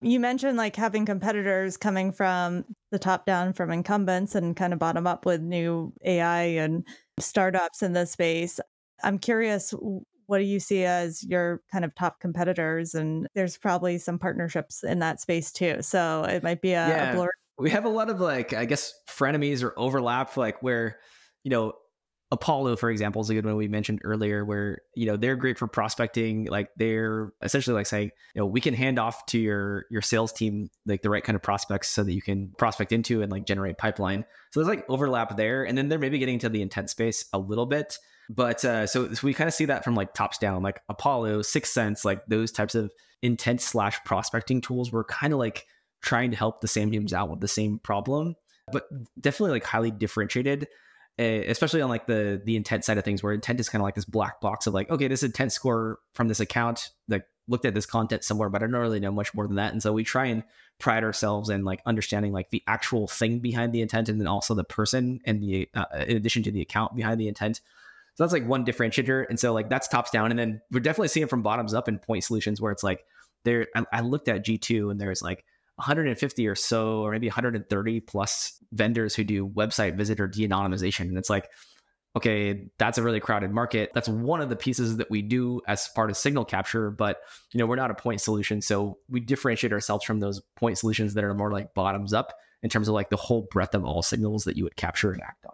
You mentioned like having competitors coming from the top down from incumbents and kind of bottom up with new AI and startups in this space. I'm curious, what do you see as your kind of top competitors? And there's probably some partnerships in that space too. So it might be a Yeah, blur. we have a lot of like, I guess, frenemies or overlap, like where, you know, Apollo, for example, is a good one we mentioned earlier, where, they're great for prospecting. Like they're essentially like saying, we can hand off to your sales team, like the right kind of prospects so that you can prospect into and like generate pipeline. So there's like overlap there. And then they're maybe getting into the intent space a little bit. But so we kind of see that from like tops down, like Apollo, Sixth Sense, like those types of intent slash prospecting tools were kind of like trying to help the same teams out with the same problem, but definitely like highly differentiated, especially on like the intent side of things, where intent is kind of like this black box of like, okay, this intent score from this account that looked at this content somewhere, but I don't really know much more than that. And so we try and pride ourselves in like understanding like the actual thing behind the intent, and then also the person and the in addition to the account behind the intent. So that's like one differentiator. And so like that's tops down. And then we're definitely seeing it from bottoms up in point solutions, where it's like I looked at G2 and there's like 150 or so, or maybe 130 plus vendors who do website visitor de-anonymization. And it's like, okay, that's a really crowded market. That's one of the pieces that we do as part of signal capture, but we're not a point solution. So we differentiate ourselves from those point solutions that are more like bottoms up in terms of like the whole breadth of all signals that you would capture and act on.